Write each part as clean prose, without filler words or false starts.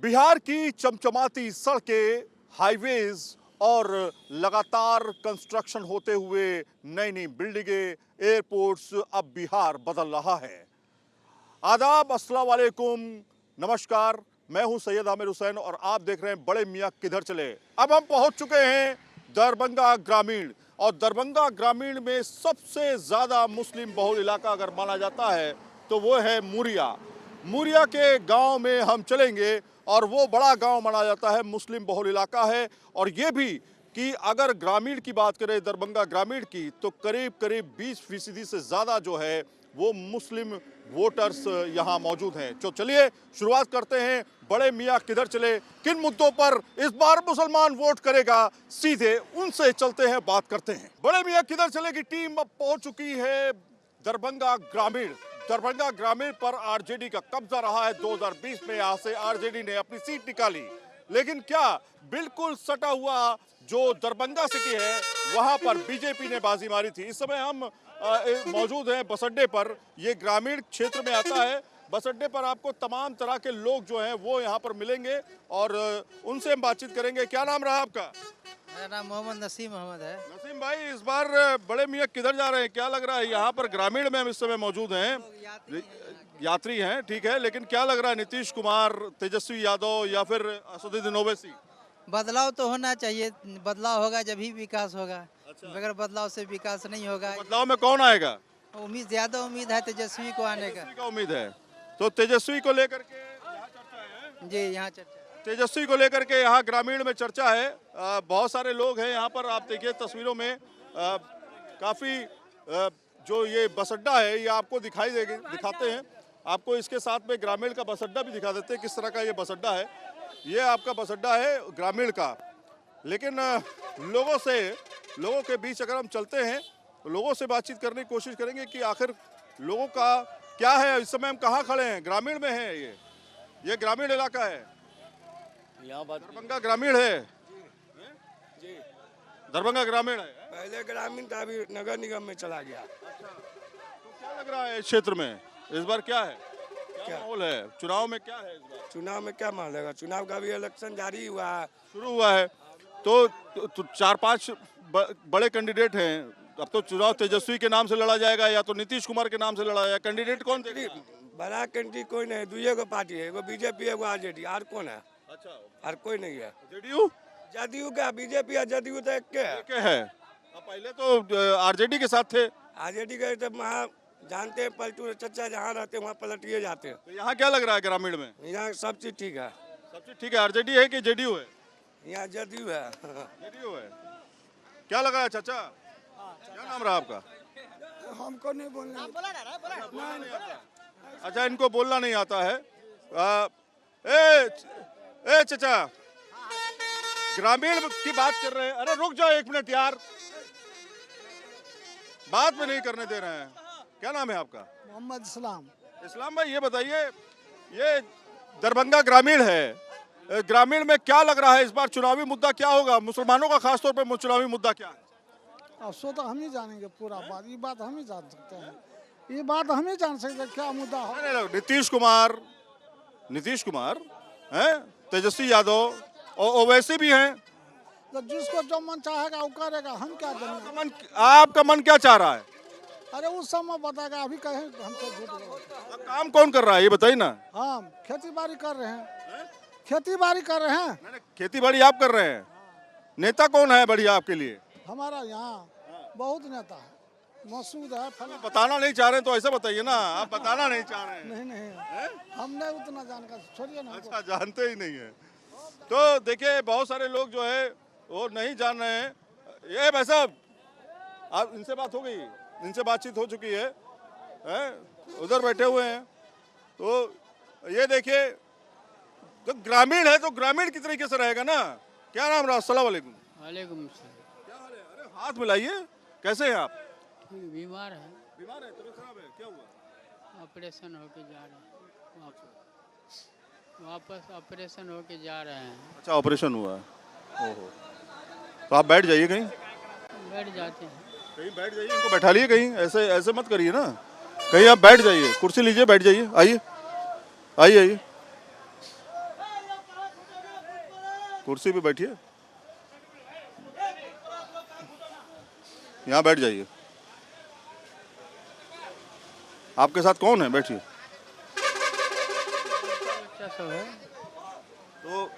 बिहार की चमचमाती सड़कें, हाईवेज और लगातार कंस्ट्रक्शन होते हुए नई नई बिल्डिंगें, एयरपोर्ट्स, अब बिहार बदल रहा है। आदाब, अस्सलाम वालेकुम, नमस्कार। मैं हूं सैयद आमिर हुसैन और आप देख रहे हैं बड़े मियां किधर चले। अब हम पहुंच चुके हैं दरभंगा ग्रामीण, और दरभंगा ग्रामीण में सबसे ज्यादा मुस्लिम बहुल इलाका अगर माना जाता है तो वो है मुरिया। मुरिया के गांव में हम चलेंगे और वो बड़ा गांव माना जाता है, मुस्लिम बहुल इलाका है। और ये भी कि अगर ग्रामीण की बात करें, दरभंगा ग्रामीण की, तो करीब करीब 20% से ज़्यादा जो है वो मुस्लिम वोटर्स यहाँ मौजूद हैं। तो चलिए शुरुआत करते हैं। बड़े मियाँ किधर चले, किन मुद्दों पर इस बार मुसलमान वोट करेगा, सीधे उनसे चलते हैं, बात करते हैं। बड़े मियाँ किधर चले की टीम अब पहुंच चुकी है दरभंगा ग्रामीण। दरभंगा ग्रामीण पर आरजेडी का कब्जा रहा है। 2020 में यहाँ से आरजेडी ने अपनी सीट निकाली, लेकिन क्या बिल्कुल सटा हुआ जो दरभंगा सिटी है वहां पर बीजेपी ने बाजी मारी थी। इस समय हम मौजूद हैं बस अड्डे पर। ये ग्रामीण क्षेत्र में आता है। बस अड्डे पर आपको तमाम तरह के लोग जो हैं वो यहाँ पर मिलेंगे और उनसे हम बातचीत करेंगे। क्या नाम रहा आपका? मेरा नाम मोहम्मद नसीम अहमद है। नसीम भाई, इस बार बड़े मियाँ किधर जा रहे हैं, क्या लग रहा है? यहाँ पर ग्रामीण में हम इस समय मौजूद हैं, यात्री हैं, ठीक है, लेकिन क्या लग रहा है, नीतीश कुमार, तेजस्वी यादव या फिर असदुद्दीन ओवैसी? बदलाव तो होना चाहिए, बदलाव होगा जब ही विकास होगा। बगैर बदलाव से विकास नहीं होगा। तो बदलाव में कौन आएगा? ज्यादा उम्मीद है तेजस्वी को आने का। तेजस्वी का उम्मीद है, तो तेजस्वी को लेकर के यहाँ चर्चा है। जी, यहाँ चर्चा। तेजस्वी को लेकर के यहाँ ग्रामीण में चर्चा है। बहुत सारे लोग हैं यहाँ पर। आप देखिए तस्वीरों में काफ़ी जो ये बस अड्डा है ये आपको दिखाते हैं। आपको इसके साथ में ग्रामीण का बस अड्डा भी दिखा देते हैं, किस तरह का ये बस अड्डा है। ये आपका बस अड्डा है ग्रामीण का। लेकिन लोगों के बीच अगर हम चलते हैं तो लोगों से बातचीत करने की कोशिश करेंगे कि आखिर लोगों का क्या है। इस समय हम कहाँ खड़े हैं? ग्रामीण में हैं। ये ग्रामीण इलाका है, यहाँ बात दरभंगा ग्रामीण है। जी, दरभंगा ग्रामीण है। पहले ग्रामीण था, अभी नगर निगम में चला गया। तो क्या लग रहा है इस क्षेत्र में इस बार क्या है, क्या माहौल है? चुनाव में क्या है इस बार? चुनाव में क्या मान लेगा? चुनाव का भी इलेक्शन जारी हुआ है, शुरू हुआ है तो 4-5 बड़े कैंडिडेट हैं। अब तो चुनाव तेजस्वी के नाम से लड़ा जाएगा या तो नीतीश कुमार के नाम से लड़ा जाएगा। कैंडिडेट कौन थे? बड़ा कंट्री कोई नहीं, दुइये को पार्टी है, एगो बीजेपी एगो आरजेडी, और कौन है? अच्छा, और कोई नहीं है। जेडीयू? जदयू क्या, बीजेपी और जदयू तो एक के है। क्या है? अब पहले तो आरजेडी के साथ थे। आरजेडी के तो वहाँ जानते हैं, पलटू चचा जहाँ रहते हैं वहाँ पलटिए जाते हैं। तो यहाँ क्या लग रहा है ग्रामीण में? यहाँ सब चीज ठीक है। सब चीज ठीक है। आरजेडी है कि जेडीयू है? यहाँ जदयू है। जेडीयू है। क्या लग रहा है चाचा? क्या नाम रहा आपका? हमको नहीं बोलना। अच्छा, इनको बोलना नहीं आता है। ए चाचा, ग्रामीण की बात कर रहे हैं। अरे रुक जाओ 1 मिनट यार, बात में नहीं करने दे रहे हैं। क्या नाम है आपका? मोहम्मद इस्लाम। इस्लाम भाई, ये बताइए, ये दरभंगा ग्रामीण है, ग्रामीण में क्या लग रहा है इस बार चुनावी मुद्दा क्या होगा? मुसलमानों का खासतौर पर चुनावी मुद्दा क्या है? अब सो तो हम ही जानेंगे पूरा बात, ये बात हम ही जान सकते हैं, ये बात हम ही जान सकते हैं क्या मुद्दा हो। नहीं, नीतीश कुमार हैं, तेजस्वी यादव और ओवैसी भी हैं। तो जिसको जो मन चाहेगा वो करेगा, हम क्या जानेंगे। आपका मन क्या चाह रहा है? अरे उस समय बताएगा, अभी कहें हमसे झूठ बोलो। काम कौन कर रहा है ये बताइए ना। हम खेती बाड़ी कर रहे हैं, खेती बाड़ी कर रहे हैं। खेती बाड़ी आप कर रहे हैं। नेता कौन है बढ़िया आपके लिए? हमारा यहाँ बहुत नेता है, मसूद है, फला। बताना नहीं चाह रहे तो ऐसा बताइए ना। आप बताना नहीं चाह रहे हैं। नहीं, हमने उतना जानकारी, छोड़िए ना। अच्छा, जानते ही नहीं है। तो देखिए बहुत सारे लोग जो है वो नहीं जान रहे हैं। ये भाई साहब, आप इनसे बात हो गई, इनसे बातचीत हो चुकी है, उधर बैठे हुए हैं। तो ये देखिए, तो ग्रामीण है तो ग्रामीण की तरीके से रहेगा ना। क्या नाम रहा? अस्सलाम वालेकुम। वालेकुम। क्या हाल है? अरे हाथ मिलाइए। कैसे हैं आप? बीमार है, बीमार है, तबीयत खराब है, क्या हुआ? ऑपरेशन होके जा रहे हैं, वापस ऑपरेशन होके जा रहे हैं। अच्छा, ऑपरेशन हुआ है। ओहो, तो आप बैठ जाइए, कहीं बैठ जाते हैं। कहीं बैठ जाइए, इनको बैठा लिए कहीं, ऐसे मत करिए ना। कहीं आप बैठ जाइए, कुर्सी लीजिए, बैठ जाइए। आइए आइए आइए। कुर्सी पे बैठिए, यहाँ बैठ जाइए। आपके साथ कौन है? बैठिए। अच्छा सब है। तो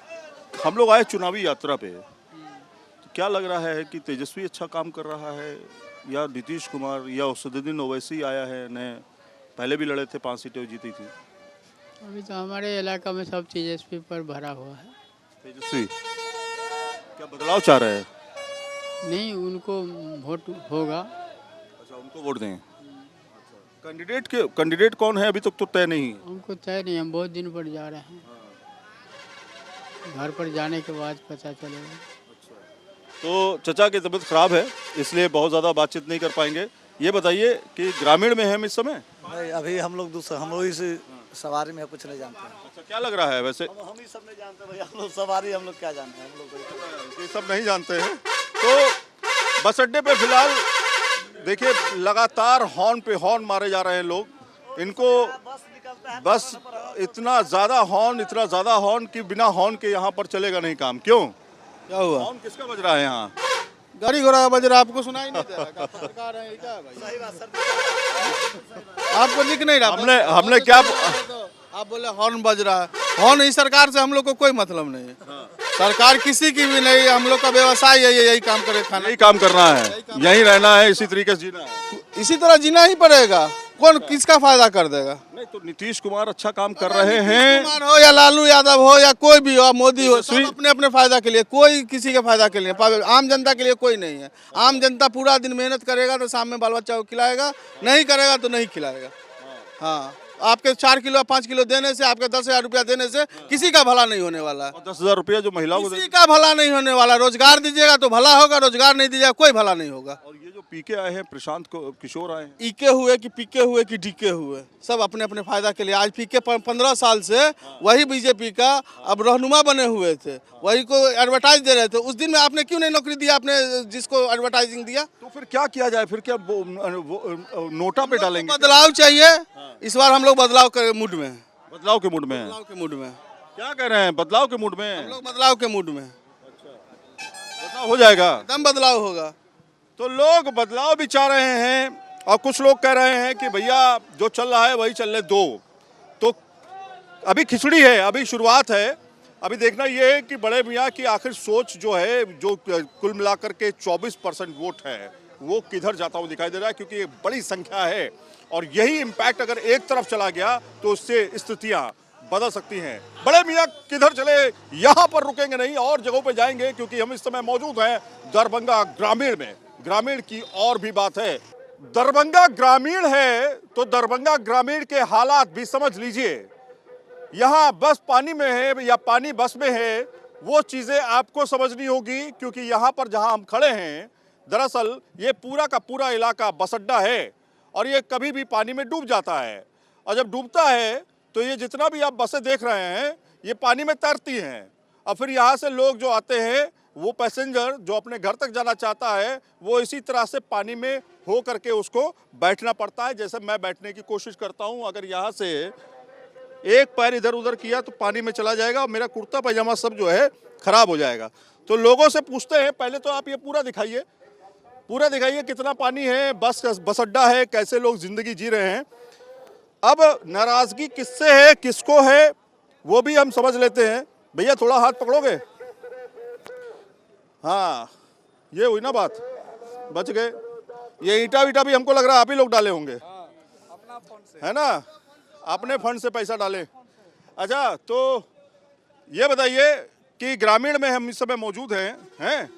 हम लोग आए चुनावी यात्रा पे, तो क्या लग रहा है कि तेजस्वी अच्छा काम कर रहा है या नीतीश कुमार या असदुद्दीन ओवैसी आया है नए? पहले भी लड़े थे, 5 सीटें जीती थी। अभी तो हमारे इलाका में सब चीज़ एसपी पर भरा हुआ है। तेजस्वी क्या बदलाव चाह रहे हैं? नहीं, उनको वोट होगा। अच्छा, उनको वोट दें। कैंडिडेट कौन है अभी तक तो तय नहीं है। हमको तय नहीं, हम बहुत दिन पर जा रहे हैं। घर पर जाने के बाद पता चलेगा। तो चचा की तबीयत खराब है, इसलिए बहुत ज़्यादा बातचीत नहीं कर पाएंगे। ये बताइए कि ग्रामीण में हम इस समय? नहीं, अभी हम लोग इस सवारी में कुछ नहीं जानते हैं। अच्छा, क्या लग रहा है वैसे? हम ही सब नहीं जानते भैया, हम लोग सवारी हम लोग क्या जानते हैं, हम लोग ये सब नहीं जानते हैं। तो बस अड्डे पे फिलहाल देखिए लगातार हॉर्न पे हॉर्न मारे जा रहे हैं लोग। इनको बस इतना ज़्यादा हॉर्न कि बिना हॉर्न के यहाँ पर चलेगा नहीं काम। क्यों? क्या हुआ? हॉर्न किसका बज रहा है यहाँ? गाड़ी घोड़ा का बज रहा, आपको सुनाई नहीं दे रहा? सरकार है क्या है भाई? आपको दिख नहीं रहा? हमने क्या आप बोले हॉर्न बज रहा है। हॉर्न इस सरकार से हम लोग को कोई मतलब नहीं है। सरकार किसी की भी नहीं, हम लोग का व्यवसाय है यही काम करे, खाना यही काम करना है, यही रहना है, इसी तरीके से जीना है। इसी तरह जीना ही पड़ेगा। कौन किसका फायदा कर देगा? नहीं तो नीतीश कुमार अच्छा काम कर रहे हैं। कुमार हो या लालू यादव हो या कोई भी हो, मोदी हो, सब अपने अपने फायदा के लिए, कोई किसी के फायदा के लिए, आम जनता के लिए कोई नहीं है। आम जनता पूरा दिन मेहनत करेगा तो शाम में बाल बच्चा को खिलाएगा, नहीं करेगा तो नहीं खिलाएगा। हाँ, आपके 4 किलो 5 किलो देने से, आपके 10,000 रुपया देने से किसी का भला नहीं होने वाला। 10,000 रुपया जो महिलाओं को किसी का भला नहीं होने वाला। रोजगार दीजिएगा तो भला होगा, रोजगार नहीं दीजिएगा कोई भला नहीं होगा। और ये जो पीके आए हैं, प्रशांत किशोर आए हैं, ईके हुए कि पीके हुए कि डीके हुए, सब अपने अपने फायदा के लिए। आज पीके 15 साल से वही बीजेपी का अब रहनुमा बने हुए थे, वही को एडवर्टाइज दे रहे थे। उस दिन में आपने क्यों नहीं नौकरी दिया, आपने जिसको एडवर्टाइजिंग दिया? तो फिर क्या किया जाए? फिर क्या नोटा पे डालेंगे? बदलाव चाहिए इस बार। हम लोग बदलाव के मूड में हैं। बदलाव के मूड में हैं। बदलाव के मूड में। क्या कह रहे हैं? बदलाव के मूड में? हम लोग बदलाव के मूड में। बदलाव हो जाएगा, एकदम बदलाव होगा। तो लोग बदलाव भी चाह रहे हैं और कुछ लोग कह रहे हैं कि भैया जो चल रहा है वही चलने दो। तो अभी खिचड़ी है, अभी शुरुआत है। अभी देखना ये है कि बड़े मियाँ की आखिर सोच जो है, जो कुल मिलाकर के 24% वोट है, वो किधर जाता हुआ दिखाई दे रहा है, क्योंकि एक बड़ी संख्या है और यही इम्पैक्ट अगर एक तरफ चला गया तो उससे स्थितियां बदल सकती हैं। बड़े मियाँ किधर चले, यहाँ पर रुकेंगे नहीं, और जगहों पे जाएंगे, क्योंकि हम इस समय मौजूद हैं दरभंगा ग्रामीण में। ग्रामीण की और भी बात है। दरभंगा ग्रामीण है तो दरभंगा ग्रामीण के हालात भी समझ लीजिए। यहाँ बस पानी में है या पानी बस में है, वो चीजें आपको समझनी होगी, क्योंकि यहाँ पर जहाँ हम खड़े हैं, दरअसल ये पूरा का पूरा इलाका बस अड्डा है और ये कभी भी पानी में डूब जाता है। और जब डूबता है तो ये जितना भी आप बसें देख रहे हैं, ये पानी में तैरती हैं। और फिर यहाँ से लोग जो आते हैं, वो पैसेंजर जो अपने घर तक जाना चाहता है, वो इसी तरह से पानी में हो करके उसको बैठना पड़ता है। जैसे मैं बैठने की कोशिश करता हूँ, अगर यहाँ से एक पैर इधर उधर किया तो पानी में चला जाएगा और मेरा कुर्ता पैजामा सब जो है खराब हो जाएगा। तो लोगों से पूछते हैं, पहले तो आप ये पूरा दिखाइए कितना पानी है, बस अड्डा है, कैसे लोग जिंदगी जी रहे हैं। अब नाराजगी किससे है, किसको है, वो भी हम समझ लेते हैं। भैया थोड़ा हाथ पकड़ोगे? हाँ, ये हुई ना बात, बच गए। ये ईटा वीटा भी हमको लग रहा है आप ही लोग डाले होंगे, अपना फोन से, है ना? अपने फंड से पैसा डाले। अच्छा, तो ये बताइए कि ग्रामीण में हम इस समय मौजूद हैं,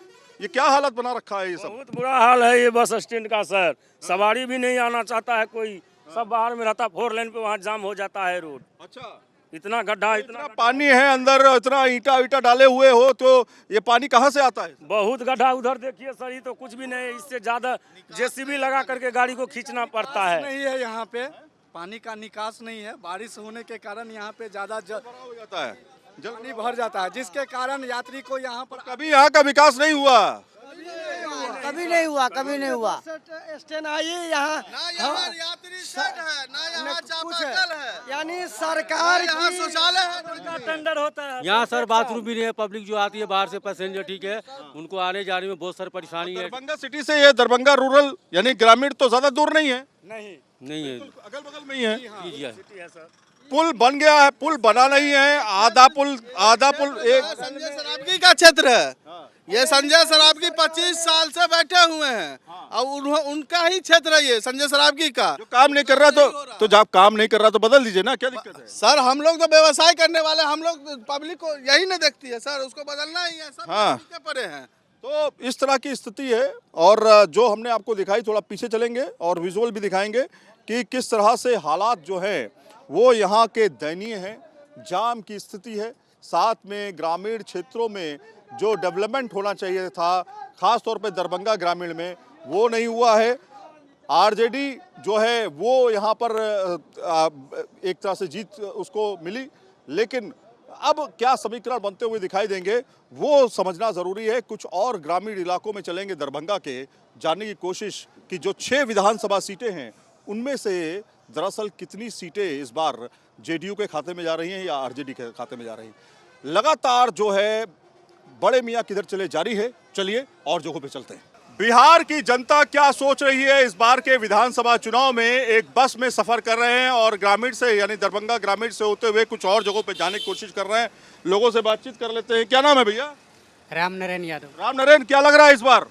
ये क्या हालत बना रखा है? ये सब बहुत बुरा हाल है ये बस स्टैंड का सर। सवारी भी नहीं आना चाहता है कोई, सब बाहर में रहता। 4 लेन पे वहाँ जाम हो जाता है रोड। अच्छा, इतना गड्ढा, इतना पानी है अंदर, इतना ईटा डाले हुए हो, तो ये पानी कहाँ से आता है? बहुत गड्ढा। उधर देखिए सर, ये तो कुछ भी नहीं है, इससे ज्यादा जेसीबी लगा करके गाड़ी को खींचना पड़ता है। नहीं है यहाँ पे पानी का निकास नहीं है। बारिश होने के कारण यहाँ पे ज्यादा हो जाता है, पानी भर जाता है, जिसके कारण यात्री को यहाँ पर कभी यहाँ का विकास नहीं हुआ। कभी नहीं हुआ। स्टैंड आइए यहाँ, यात्री सेट है ना, यहाँ कुछ है, यानी सरकार यहाँ की शौचालय है, टेंडर होता है। यहाँ सर बाथरूम भी नहीं है, पब्लिक जो आती है बाहर से पैसेंजर, ठीक है, उनको आने जाने में बहुत सारी परेशानी है। दरभंगा सिटी से ये दरभंगा रूरल यानी ग्रामीण तो ज्यादा दूर नहीं है, नहीं है, अगल बगल में ही है। जी है। पुल बन गया है, पुल बना नहीं है, आधा पुल एक संजय सराबगी का क्षेत्र है। ये संजय सराबगी 25 साल से बैठे हुए हैं और उनका ही क्षेत्र है ये संजय सराबगी का। जो काम नहीं कर रहा तो जब काम नहीं कर रहा तो बदल दीजिए ना, क्या दिक्कत है? सर हम लोग तो व्यवसाय करने वाले, हम लोग पब्लिक को यही नहीं देखती है सर, उसको बदलना ही है, सब हाँ। के पड़े हैं। तो इस तरह की स्थिति है और जो हमने आपको दिखाई, थोड़ा पीछे चलेंगे और विजुअल भी दिखाएंगे कि किस तरह से हालात जो है वो यहाँ के दयनीय हैं। जाम की स्थिति है, साथ में ग्रामीण क्षेत्रों में जो डेवलपमेंट होना चाहिए था, खास तौर पे दरभंगा ग्रामीण में, वो नहीं हुआ है। आरजेडी जो है वो यहाँ पर एक तरह से जीत उसको मिली, लेकिन अब क्या समीकरण बनते हुए दिखाई देंगे वो समझना ज़रूरी है। कुछ और ग्रामीण इलाकों में चलेंगे दरभंगा के, जानने की कोशिश कि जो 6 विधानसभा सीटें हैं उनमें से दरअसल कितनी सीटें इस बार जेडीयू के खाते में जा रही हैं या आरजेडी के खाते में जा रही हैं। लगातार जो है बड़े मियाँ किधर चले जारी है। चलिए और जगहों पे चलते हैं। बिहार की जनता क्या सोच रही है इस बार के विधानसभा चुनाव में, एक बस में सफर कर रहे हैं और ग्रामीण से यानी दरभंगा ग्रामीण से होते हुए कुछ और जगहों पे जाने की कोशिश कर रहे हैं। लोगों से बातचीत कर लेते हैं। क्या नाम है भैया? राम नारायण यादव। राम नारायण, क्या लग रहा है इस बार?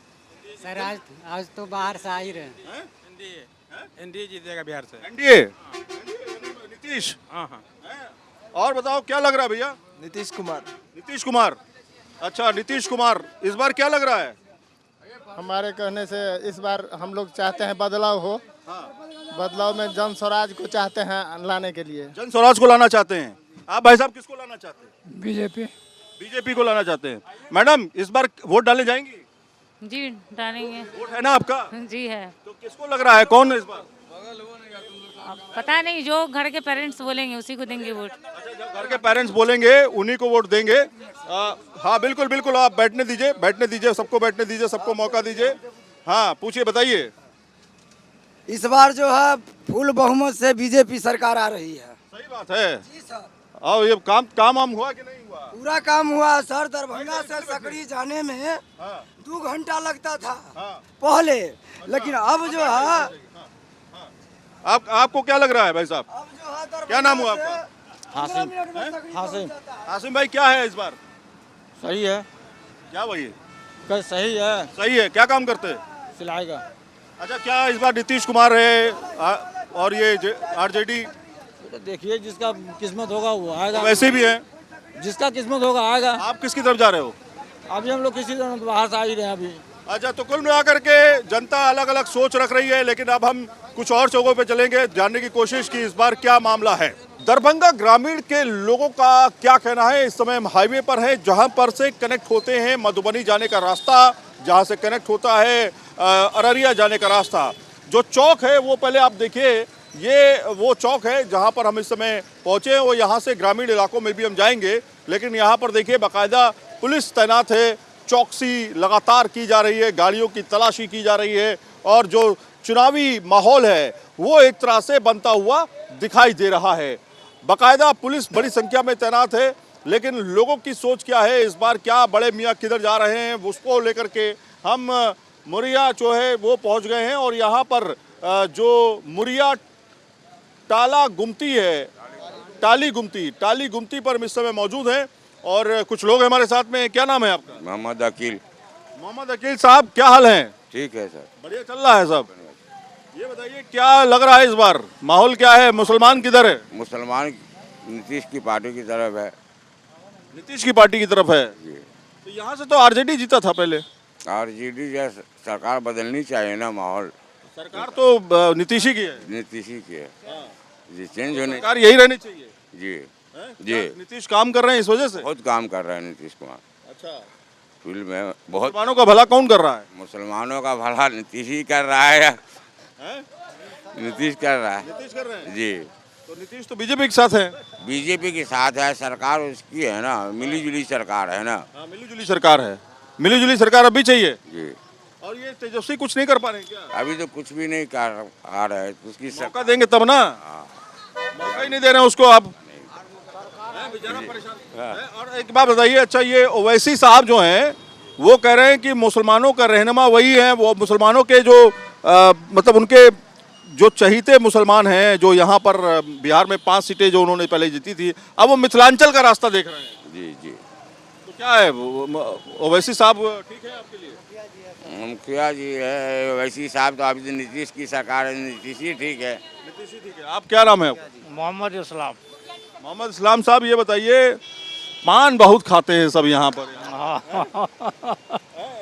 सर आज तो बाहर से आ ही रहे। एनडीए जीतेगा बिहार से। एनडीए नीतीश। और बताओ क्या लग रहा है भैया? नीतीश कुमार। नीतीश कुमार, अच्छा नीतीश कुमार, इस बार क्या लग रहा है? हमारे कहने से इस बार हम लोग चाहते हैं बदलाव हो। बदलाव में जन स्वराज को चाहते हैं लाने के लिए। जन स्वराज को लाना चाहते हैं आप? भाई साहब किसको लाना चाहते हैं? बीजेपी। बीजेपी को लाना चाहते हैं। मैडम इस बार वोट डालने जाएंगी? जी डालेंगे। वोट है ना आपका? जी है। तो किसको लग रहा है, कौन है इस बार? अब पता नहीं, जो घर के पेरेंट्स बोलेंगे उसी को देंगे वोट। अच्छा, जो घर के पेरेंट्स बोलेंगे उन्हीं को वोट देंगे। हाँ बिल्कुल बिल्कुल, आप बैठने दीजिए, सबको बैठने दीजिए, सबको मौका दीजिए। हाँ पूछिए, बताइए। इस बार जो है फुल बहुमत से बीजेपी सरकार आ रही है। सही बात है। जी सर। और ये काम हुआ कि नहीं हुआ? पूरा काम हुआ सर। दरभंगा से सकरी जाने में 2 घंटा लगता था पहले, लेकिन अब जो है आपको क्या लग रहा है भाई साहब? अब जो है दरभंगा क्या नाम हुआ से आपका? 15 मिनट में सकरी पहुंच जाता है। हासिम भाई, क्या है इस बार? सही है, क्या भाई? सही है, सही है। क्या काम करते हैं? सिलाई का। अच्छा, क्या इस बार नीतीश कुमार है और ये आरजेडी? देखिए जिसका किस्मत होगा वो आएगा। वैसे भी है, जिसका किस्मत होगा आएगा। आप किसकी तरफ जा रहे हो? अभी हम लोग किसी तरह बाहर से आ ही रहे हैं अभी। अच्छा, तो कुल मिलाकर के जनता अलग अलग सोच रख रही है, लेकिन अब हम कुछ और जगहों पे चलेंगे, जानने की कोशिश की इस बार क्या मामला है। दरभंगा ग्रामीण के लोगों का क्या कहना है? इस समय हम हाईवे पर हैं, जहां पर से कनेक्ट होते हैं मधुबनी जाने का रास्ता, जहां से कनेक्ट होता है अररिया जाने का रास्ता। जो चौक है वो पहले आप देखिए, ये वो चौक है जहां पर हम इस समय पहुंचे हैं। वो यहाँ से ग्रामीण इलाकों में भी हम जाएंगे, लेकिन यहाँ पर देखिए बाकायदा पुलिस तैनात है, चौकसी लगातार की जा रही है, गाड़ियों की तलाशी की जा रही है और जो चुनावी माहौल है वो एक तरह से बनता हुआ दिखाई दे रहा है। बाकायदा पुलिस बड़ी संख्या में तैनात है, लेकिन लोगों की सोच क्या है इस बार, क्या बड़े मियाँ किधर जा रहे हैं, उसको लेकर के हम मुरिया जो है वो पहुंच गए हैं। और यहाँ पर जो मुरिया टाला गुमती है, टाली गुमती पर हम इस समय मौजूद हैं और कुछ लोग हमारे साथ में। क्या नाम है आपका? मोहम्मद अकील। मोहम्मद अकील साहब, क्या हाल है? ठीक है सर। बढ़िया चल रहा है सब। ये बताइए क्या लग रहा है इस बार, माहौल क्या है? मुसलमान किधर है? मुसलमान नीतीश की पार्टी की तरफ है। नीतीश की पार्टी की तरफ है। तो यहाँ से तो आरजेडी जीता था पहले। आरजेडी जैसे सरकार बदलनी चाहिए ना, माहौल। सरकार तो नीतीश ही की है। नीतीश ही की है जी, चेंज होने। सरकार यही रहनी चाहिए जी जी। जी, नीतीश काम कर रहे हैं इस वजह से? बहुत काम कर रहा है नीतीश कुमार। अच्छा, फील्ड में बहुत। मुसलमानों का भला कौन कर रहा है? मुसलमानों का भला नीतीश ही कर रहा है। नीतीश कर रहा है। नीतीश कर रहे हैं जी। तो नीतीश तो बीजेपी के साथ है। बीजेपी के साथ है, सरकार उसकी है ना, मिली जुली सरकार है ना। हाँ, मिली जुली सरकार है। मिली जुली सरकार अभी चाहिए। जी। और ये तेजस्वी कुछ नहीं कर पा रहे हैं क्या? अभी तो कुछ भी नहीं कर आ रहा है, उसकी मौका देंगे तब ना। मौका ही नहीं दे रहे हैं उसको आप। बेचारा परेशान है। और एक बात बताइए, अच्छा ये ओवैसी साहब जो हैं वो कह रहे हैं कि मुसलमानों का रहनुमा वही है, वो मुसलमानों के जो मतलब उनके जो चहीते मुसलमान हैं, जो यहाँ पर बिहार में 5 सीटें जो उन्होंने पहले जीती थी, अब वो मिथिलांचल का रास्ता देख रहे हैं। जी जी। तो क्या है ओवैसी साहब ठीक है आपके लिए? मुखिया जी है वैसी साहब तो अभी नीतीश की सरकार है, नीतीश ही ठीक है। नीतीश ही ठीक है। आप क्या नाम है आपका? मोहम्मद इस्लाम। मोहम्मद इस्लाम साहब, ये बताइए पान बहुत खाते हैं सब यहाँ पर।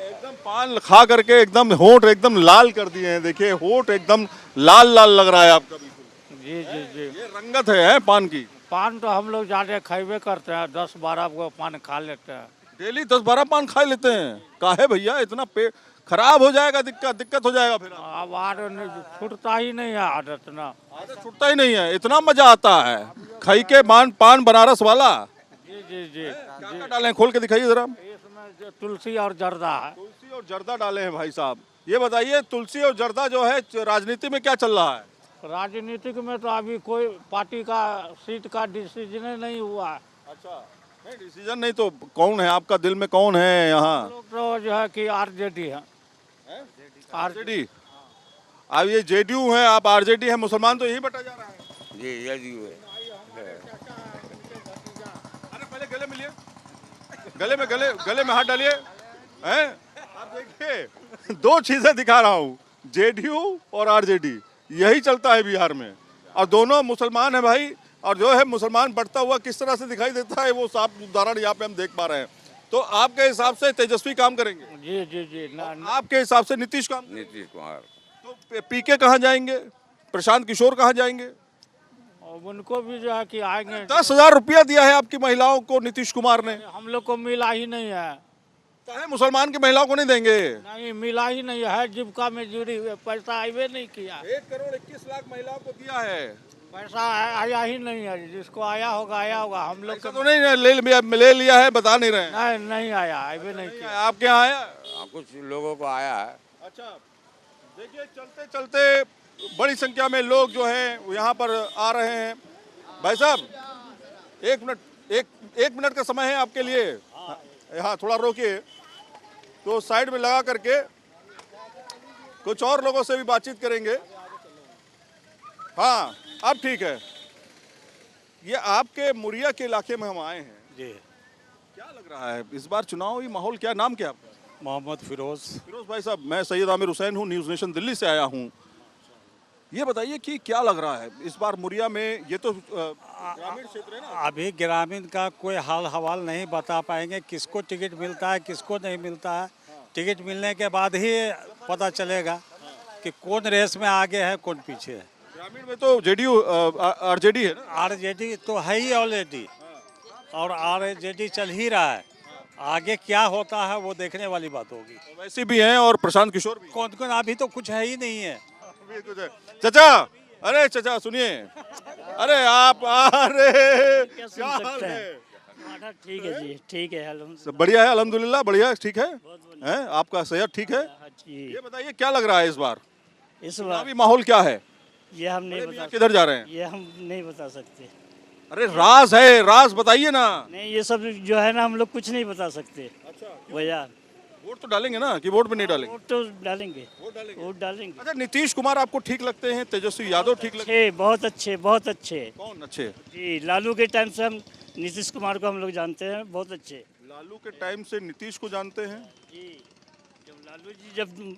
एकदम पान खा करके एकदम होंठ एकदम लाल कर दिए हैं। देखिए होंठ एकदम लाल लाल लग रहा है आपका बिल्कुल। जी जी जी। ये रंगत है पान की। पान तो हम लोग ज़्यादा खाइबे करते हैं, 10-12 को पान खा लेते हैं। डेली 10-12 पान खा लेते हैं? काहे भैया, इतना पेट खराब हो जाएगा, दिक्कत हो जाएगा फिर। अब आदत छूटता ही नहीं है, आदत ना। आदत छूटता ही नहीं है। इतना मजा आता है खाई के पान बनारस वाला। जी जी जी। क्या डाले खोल के दिखाइए जरा। इसमें जो तुलसी और जर्दा है। तुलसी और जर्दा डाले हैं भाई साहब। ये बताइए तुलसी और जर्दा जो है राजनीति में क्या चल रहा है? राजनीतिक में तो अभी कोई पार्टी का सीट का डिसीजन नहीं हुआ है। अच्छा, नहीं डिसीजन नहीं तो कौन है आपका दिल में, कौन है यहाँ? लोग तो जो है कि आरजेडी है। आरजेडी। अब ये जेडीयू है, आप आरजेडी है, मुसलमान तो यही बटा जा रहा है। जी जेडीयू है। अरे पहले गले मिलिए, गले में हाथ डालिए। हैं आप देखिए 2 चीजें दिखा रहा हूँ, जेडीयू और आरजेडी, यही चलता है बिहार में। और दोनों मुसलमान है भाई, और जो है मुसलमान बढ़ता हुआ किस तरह से दिखाई देता है वो साफ उदाहरण यहाँ पे हम देख पा रहे हैं। तो आपके हिसाब से तेजस्वी काम करेंगे? जी जी जी। आपके हिसाब से नीतीश काम? नीतीश कुमार। तो पीके कहाँ जाएंगे, प्रशांत किशोर कहाँ जाएंगे? और उनको भी जो है कि आएंगे। 10,000 रुपया दिया है आपकी महिलाओं को नीतीश कुमार ने। हम लोग को मिला ही नहीं है। चाहे मुसलमान की महिलाओं को नहीं देंगे? नहीं मिला ही नहीं है, जीविका में जुड़ी हुई पैसा आए नहीं किया। 1,21,00,000 महिलाओं को दिया है, पैसा आया ही नहीं है। जिसको आया होगा हम लोग तो नहीं ले लिया है, बता नहीं रहे हैं। नहीं आया, आए नहीं किया। आपके यहाँ आया? कुछ लोगों को आया है। अच्छा, देखिए चलते चलते बड़ी संख्या में लोग जो हैं यहाँ पर आ रहे हैं। भाई साहब 1 मिनट का समय है आपके लिए। हाँ थोड़ा रोकिए, तो साइड में लगा करके कुछ और लोगों से भी बातचीत करेंगे। हाँ अब ठीक है। ये आपके मुरिया के इलाके में हम आए हैं जी। क्या लग रहा है इस बार चुनावी माहौल, क्या नाम क्या आपका? मोहम्मद फिरोज। फिरोज भाई साहब, मैं सैयद आमिर हुसैन हूँ, न्यूज़ नेशन दिल्ली से आया हूँ। ये बताइए कि क्या लग रहा है इस बार मुरिया में? ये तो ग्रामीण क्षेत्र है ना। अभी ग्रामीण का कोई हाल हवाल नहीं बता पाएंगे, किसको टिकट मिलता है किसको नहीं मिलता है। टिकट मिलने के बाद ही पता चलेगा कि कौन रेस में आगे है कौन पीछे है। ग्रामीण में तो जेडीयू आरजेडी है ना। आरजेडी तो है ही ऑलरेडी, और आरजेडी चल ही रहा है। आगे क्या होता है वो देखने वाली बात होगी। वैसे भी हैं और प्रशांत किशोर भी। कौन कौन अभी तो कुछ है ही नहीं है। चाचा, अरे चाचा सुनिए, अरे आप अरे क्या हाल है? ठीक है जी, ठीक है। सब बढ़िया है अल्हम्दुलिल्लाह, बढ़िया ठीक है। हैं आपका सेहत ठीक है? ये बताइए क्या लग रहा है इस बार चुनावी माहौल क्या है? ये हम नहीं बता, किधर जा रहे हैं? ये हम नहीं बता सकते। अरे राज है, राज बताइए ना। नहीं ये सब जो है ना हम लोग कुछ नहीं बता सकते। अच्छा भैया वोट तो डालेंगे ना कि वोट में नहीं डालेंगे? वोट तो डालेंगे, वोट डालेंगे। अच्छा नीतीश कुमार आपको ठीक लगते हैं, तेजस्वी यादव ठीक लगते अच्छे, बहुत अच्छे, बहुत अच्छे। कौन अच्छे? जी लालू के टाइम से हम नीतीश कुमार को हम लोग जानते हैं, बहुत अच्छे। लालू के टाइम से नीतीश को जानते हैं? जी जब लालू जी जब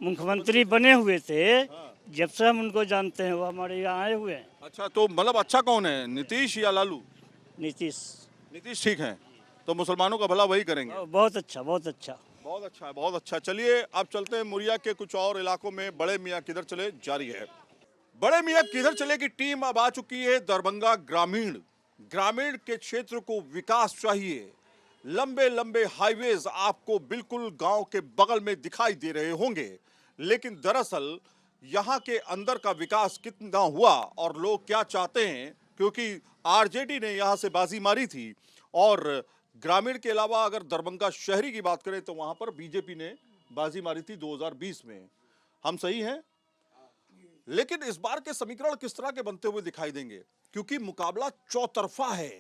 मुख्यमंत्री बने हुए थे, जब से हम उनको जानते हैं, वो हमारे यहाँ आए हुए हैं। अच्छा तो मतलब अच्छा कौन है, नीतीश या लालू? नीतीश। नीतीश ठीक है, तो मुसलमानों का भला वही करेंगे। बहुत अच्छा, बहुत अच्छा। बहुत अच्छा है, बहुत अच्छा। चलिए अब चलते हैं मुरिया के कुछ और इलाकों में। बड़े मियाँ किधर चले जारी है। बड़े मियाँ किधर चले की टीम अब आ चुकी है दरभंगा ग्रामीण। ग्रामीण के क्षेत्र को विकास चाहिए। लंबे लंबे हाईवेज आपको बिल्कुल गांव के बगल में दिखाई दे रहे होंगे, लेकिन दरअसल यहाँ के अंदर का विकास कितना हुआ और लोग क्या चाहते हैं, क्योंकि आरजेडी ने यहाँ से बाजी मारी थी। और ग्रामीण के अलावा अगर दरभंगा शहरी की बात करें तो वहां पर बीजेपी ने बाजी मारी थी 2020 में। हम सही हैं? लेकिन इस बार के समीकरण किस तरह के बनते हुए दिखाई देंगे, क्योंकि मुकाबला चौतरफा है,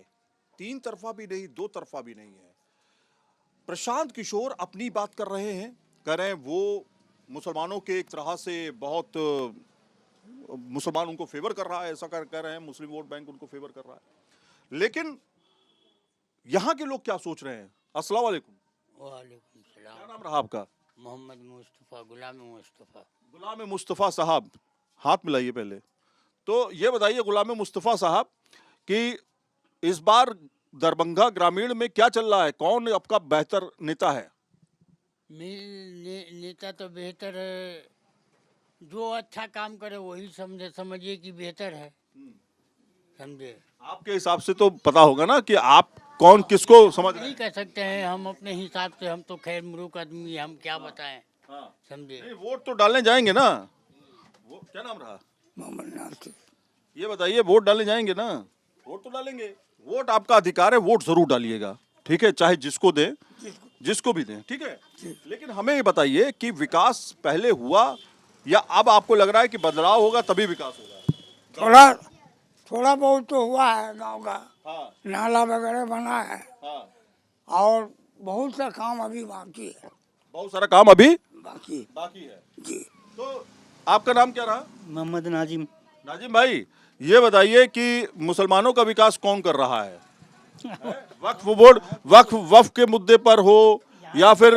तीन तरफा भी नहीं, दो तरफा भी नहीं है। प्रशांत किशोर अपनी बात कर रहे हैं, कह रहे हैं वो मुसलमानों के एक तरह से बहुत मुसलमान उनको फेवर कर रहा है, ऐसा कह रहे हैं, मुस्लिम वोट बैंक उनको फेवर कर रहा है। लेकिन यहाँ के लोग क्या सोच रहे हैं? अस्सलाम वालेकुम। वालेकुम सलाम। क्या नाम रहा आपका? मोहम्मद मुस्तफ़ा, गुलाम मुस्तफ़ा। गुलाम मुस्तफ़ा साहब, हाथ मिलाइए पहले। तो ये बताइए गुलाम मुस्तफ़ा साहब कि इस बार दरभंगा ग्रामीण में क्या चल रहा है, कौन आपका बेहतर नेता है? नेता तो बेहतर है, जो अच्छा काम करे वही समझिए कि बेहतर है, समझे। आपके हिसाब से तो पता होगा ना कि आप कौन किसको समझ रहे नहीं हैं? कह सकते हैं हम अपने हिसाब से, हम तो खैर मूर्ख आदमी, हम क्या बताएं, समझे। नहीं, वोट तो डालने जाएंगे ना। वो क्या नाम रहा? मोहम्मद नासिर। ये बताइए, वोट डालने जाएंगे ना? वोट तो डालेंगे, वोट आपका अधिकार है, वोट जरूर डालिएगा, ठीक है, चाहे जिसको दें, जिसको भी दें, ठीक है। लेकिन हमें ये बताइए कि विकास पहले हुआ या अब आपको लग रहा है कि बदलाव होगा तभी विकास होगा? थोड़ा बहुत तो हुआ है गांव का, नाला वगैरह बना है, और बहुत सा काम अभी बाकी है। बहुत सारा काम अभी बाकी है जी। तो आपका नाम क्या रहा? मोहम्मद नाजिम। नाजिम भाई, ये बताइए कि मुसलमानों का विकास कौन कर रहा है? वक्फ बोर्ड, वक्फ के मुद्दे पर हो या फिर